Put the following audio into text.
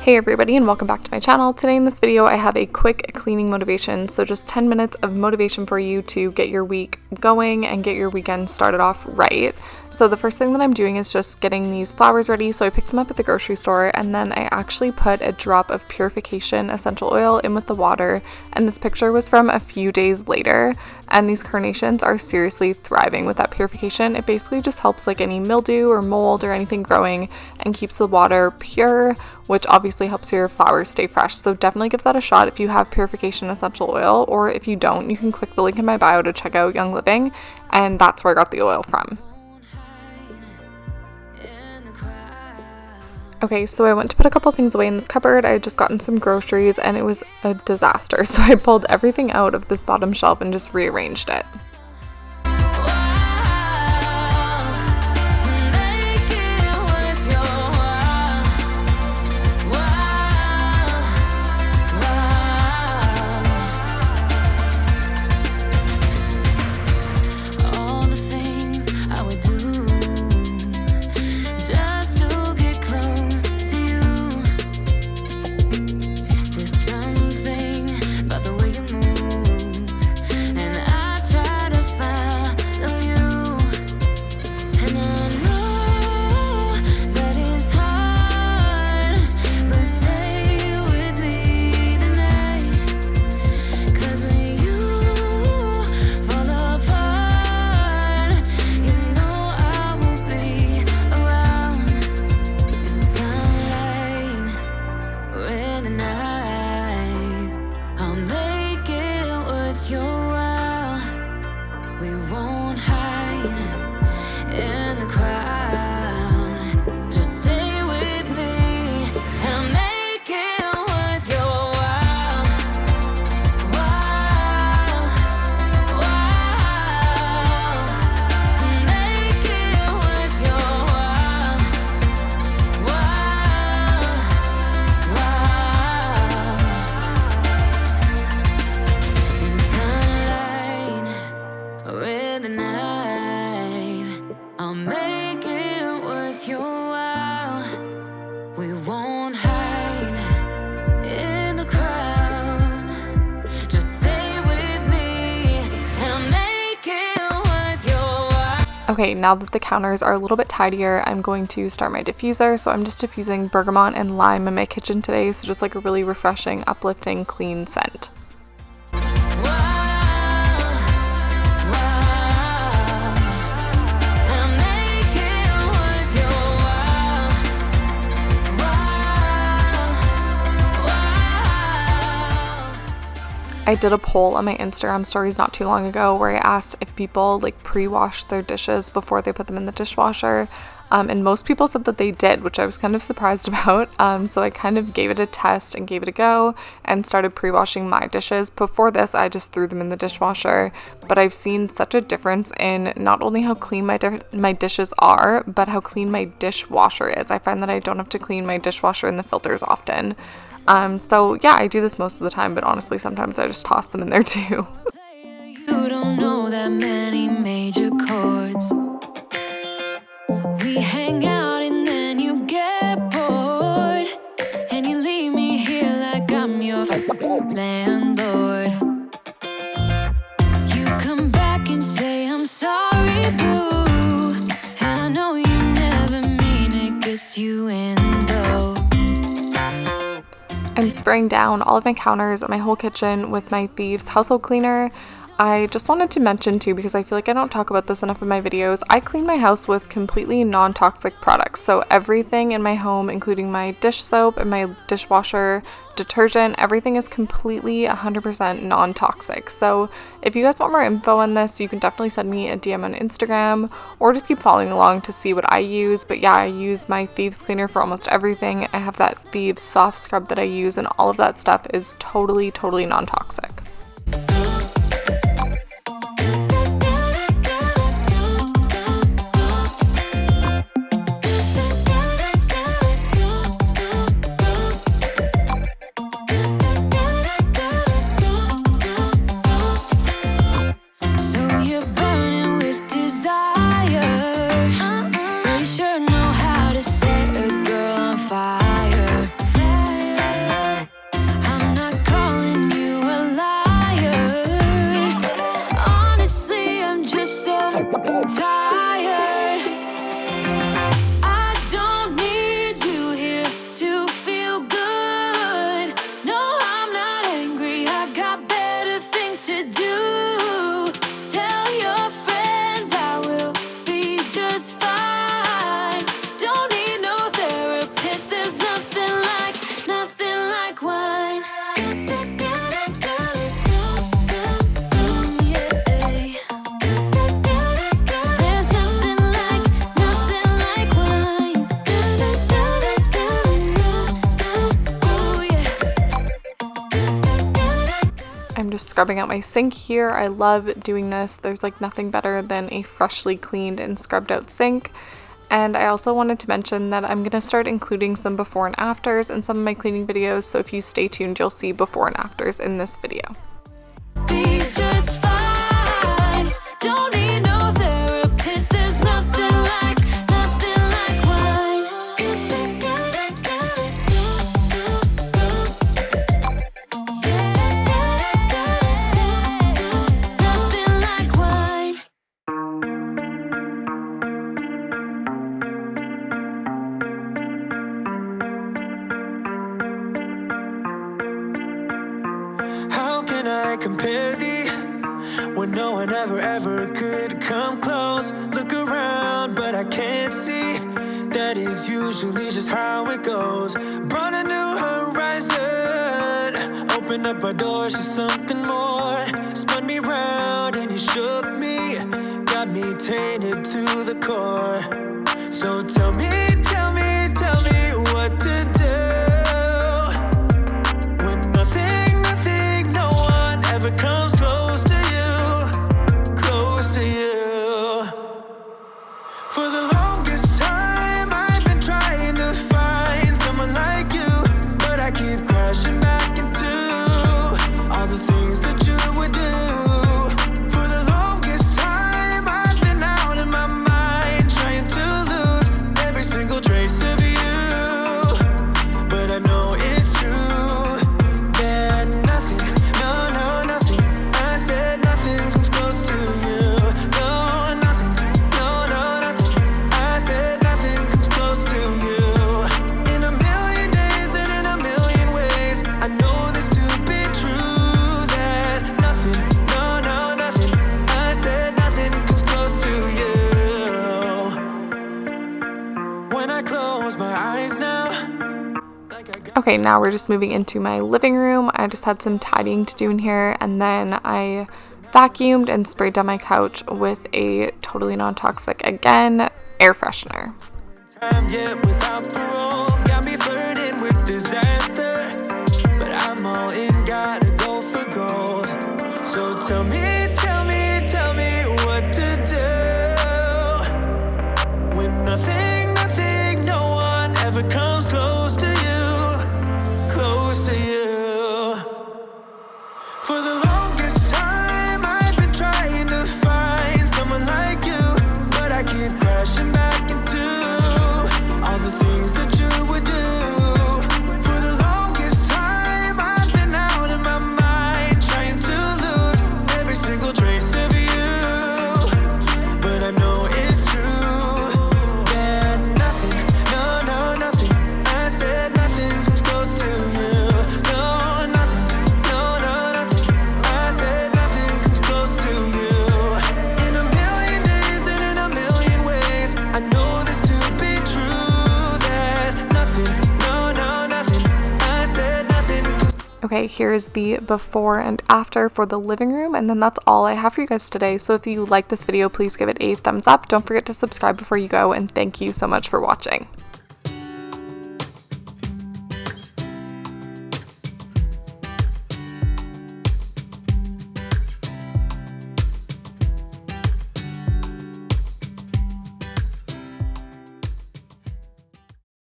Hey everybody, and welcome back to my channel. Today in this video I have a quick cleaning motivation, so just 10 minutes of motivation for you to get your week going and get your weekend started off right. So the first thing that I'm doing is just getting these flowers ready. So I picked them up at the grocery store, and then I actually put a drop of purification essential oil in with the water, and this picture was from a few days later, and these carnations are seriously thriving with that purification. It basically just helps like any mildew or mold or anything growing and keeps the water pure, which obviously helps your flowers stay fresh. So definitely give that a shot if you have purification essential oil, or if you don't, you can click the link in my bio to check out Young Living, and that's where I got the oil from. Okay, so I went to put a couple things away in this cupboard. I had just gotten some groceries and it was a disaster. So I pulled everything out of this bottom shelf and just rearranged it. Okay, now that the counters are a little bit tidier, I'm going to start my diffuser. So I'm just diffusing bergamot and lime in my kitchen today, so just like a really refreshing, uplifting, clean scent. I did a poll on my Instagram stories not too long ago where I asked if people like pre-wash their dishes before they put them in the dishwasher, and most people said that they did, which I was kind of surprised about. So I kind of gave it a test and gave it a go and started pre-washing my dishes. Before this, I just threw them in the dishwasher, but I've seen such a difference in not only how clean my dishes are, but how clean my dishwasher is. I find that I don't have to clean my dishwasher and the filters often. So yeah, I do this most of the time, but honestly, sometimes I just toss them in there too. You don't know that many major chords. We hang out and then you get bored, and you leave me here like I'm your landlord. You come back and say I'm sorry, boo, and I know you never mean it, gets you in though. I'm spraying down all of my counters and my whole kitchen with my Thieves household cleaner. I just wanted to mention too, because I feel like I don't talk about this enough in my videos, I clean my house with completely non-toxic products. So everything in my home, including my dish soap and my dishwasher detergent, everything is completely 100% non-toxic. So if you guys want more info on this, you can definitely send me a DM on Instagram or just keep following along to see what I use. But yeah, I use my Thieves cleaner for almost everything. I have that Thieves soft scrub that I use, and all of that stuff is totally non-toxic. Fire. scrubbing out my sink here. I love doing this. There's like nothing better than a freshly cleaned and scrubbed out sink. And I also wanted to mention that I'm going to start including some before and afters in some of my cleaning videos, so if you stay tuned, you'll see before and afters in this video. Be just fine. Don't need no therapist. There's nothing like wine. Nothing like wine. How can I compare thee when no one ever could come close? Look around, but I can't see. That is usually just how it goes. Brought a new horizon, opened up our doors to something more. Spun me round and you shook me, got me tainted to the core. So tell me what to do. Comes close to you. For the longest time I've been trying to find someone like you, but I keep crashing back into all the things that you would do. For the longest time I've been out of my mind, trying to lose every single trace of you, but I know it's true that nothing, nothing, I said nothing comes close to you. No, nothing, nothing, I said nothing comes close to you. In a million days and in a million ways, I know this to be true, that nothing, nothing, I said nothing comes close to you. When I close my eyes now. Okay, now we're just moving into my living room. I just had some tidying to do in here, and then I vacuumed and sprayed down my couch with a totally non-toxic, again, air freshener. Yet without parole, got me flirting with disaster, but I'm all in, gotta go for gold. So tell me what to do when nothing, no one ever comes close to you. For the longest time I've been trying to find someone like you, but I keep crashing back into all the things that you would do. For the longest time I've been out of my mind, trying to lose every single trace of you, but I know it's true that nothing, nothing, I said nothing comes close to you. Okay, here's the before and after for the living room, and then that's all I have for you guys today. So if you like this video, please give it a thumbs up. Don't forget to subscribe before you go, and thank you so much for watching.